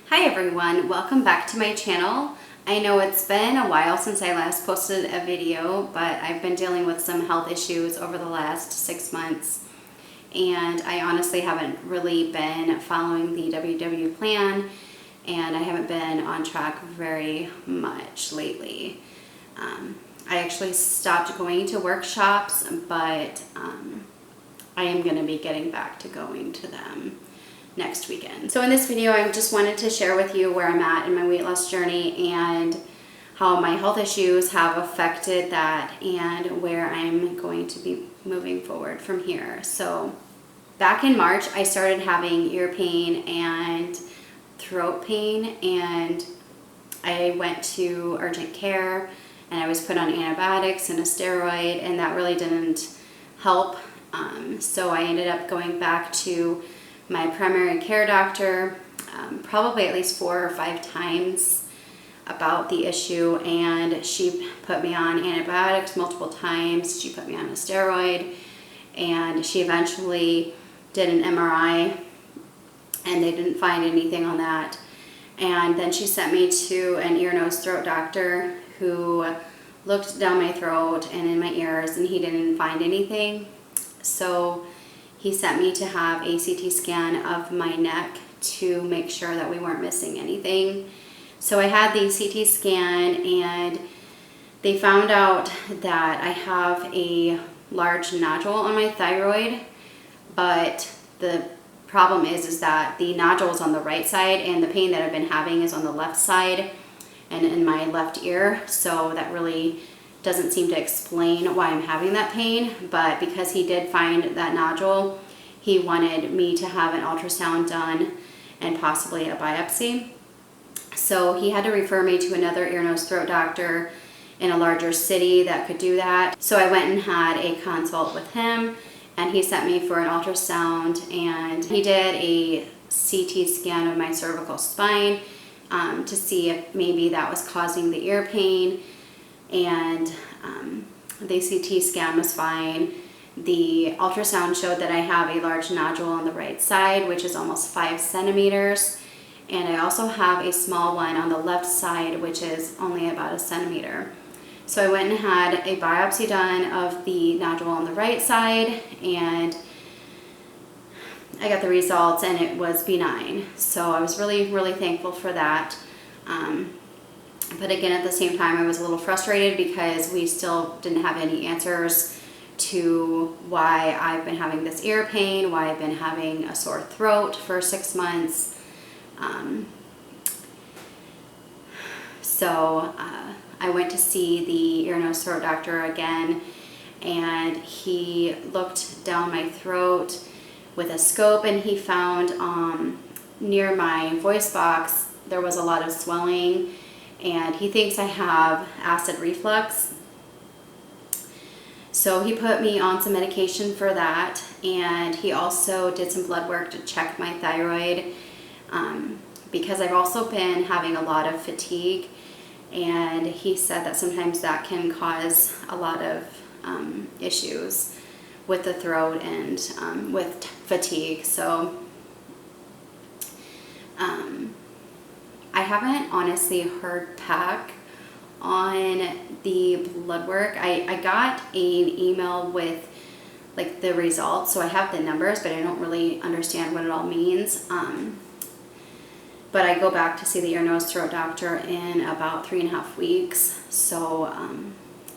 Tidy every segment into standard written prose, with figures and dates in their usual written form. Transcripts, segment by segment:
Hi everyone, welcome back to my channel. I know it's been a while since I last posted a video, but I've been dealing with some health issues over the last 6 months, and I honestly haven't really been following the WW plan, and I haven't been on track very much lately. I actually stopped going to workshops, but I am going to be getting back to going to them next weekend. So in this video, I just wanted to share with you where I'm at in my weight loss journey and how my health issues have affected that and where I'm going to be moving forward from here. So back in March, I started having ear pain and throat pain, and I went to urgent care and I was put on antibiotics and a steroid, and that really didn't help. So I ended up going back to my primary care doctor probably at least 4 or 5 times about the issue, and she put me on antibiotics multiple times. She put me on a steroid, and she eventually did an MRI and they didn't find anything on that. And then she sent me to an ear, nose, throat doctor who looked down my throat and in my ears, and he didn't find anything. So he sent me to have a CT scan of my neck to make sure that we weren't missing anything. So I had the CT scan, and they found out that I have a large nodule on my thyroid, but the problem is that the nodule is on the right side, and the pain that I've been having is on the left side and in my left ear. So that really doesn't seem to explain why I'm having that pain, but because he did find that nodule, he wanted me to have an ultrasound done and possibly a biopsy. So he had to refer me to another ear, nose, throat doctor in a larger city that could do that. So I went and had a consult with him, and he sent me for an ultrasound, and he did a CT scan of my cervical spine to see if maybe that was causing the ear pain. And the CT scan was fine. The ultrasound showed that I have a large nodule on the right side, which is almost 5 centimeters. And I also have a small one on the left side, which is only about 1 centimeter. So I went and had a biopsy done of the nodule on the right side, and I got the results, and it was benign. So I was really, really thankful for that. But again, at the same time, I was a little frustrated because we still didn't have any answers to why I've been having this ear pain, why I've been having a sore throat for 6 months. So I went to see the ear, nose, throat doctor again, and he looked down my throat with a scope, and he found near my voice box there was a lot of swelling, and he thinks I have acid reflux. So he put me on some medication for that, and he also did some blood work to check my thyroid because I've also been having a lot of fatigue, and he said that sometimes that can cause a lot of issues with the throat and with fatigue. So I haven't honestly heard back on the blood work. I got an email with like the results, so I have the numbers, but I don't really understand what it all means. But I go back to see the ear, nose, throat doctor in about 3.5 weeks, so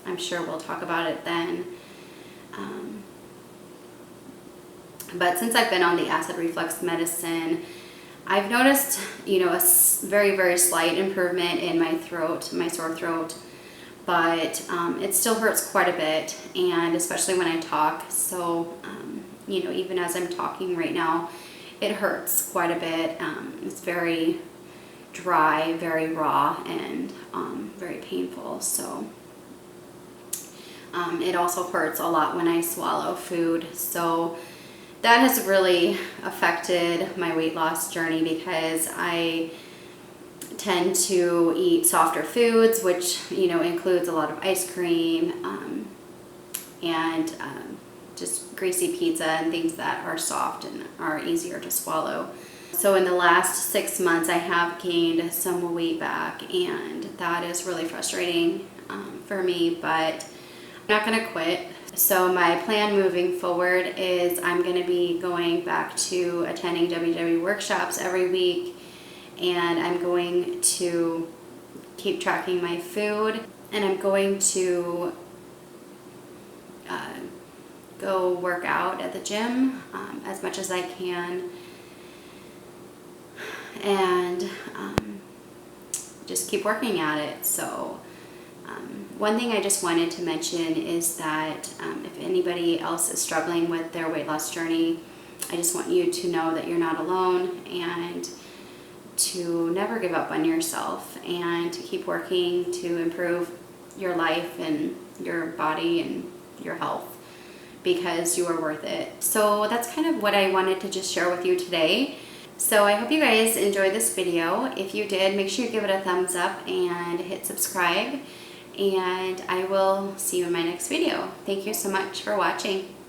I'm sure we'll talk about it then. But since I've been on the acid reflux medicine, I've noticed, a very, very slight improvement in my throat, my sore throat, but it still hurts quite a bit, and especially when I talk. So, even as I'm talking right now, it hurts quite a bit. It's very dry, very raw, and very painful. So, it also hurts a lot when I swallow food. So that has really affected my weight loss journey because I tend to eat softer foods, which includes a lot of ice cream and just greasy pizza and things that are soft and are easier to swallow. So in the last 6 months, I have gained some weight back, and that is really frustrating for me, but I'm not gonna quit. So my plan moving forward is I'm gonna be going back to attending WW workshops every week, and I'm going to keep tracking my food, and I'm going to go work out at the gym as much as I can, and just keep working at it. So one thing I just wanted to mention is that if anybody else is struggling with their weight loss journey, I just want you to know that you're not alone, and to never give up on yourself, and to keep working to improve your life and your body and your health, because you are worth it. So that's kind of what I wanted to just share with you today. So I hope you guys enjoyed this video. If you did, make sure you give it a thumbs up and hit subscribe, and I will see you in my next video. Thank you so much for watching.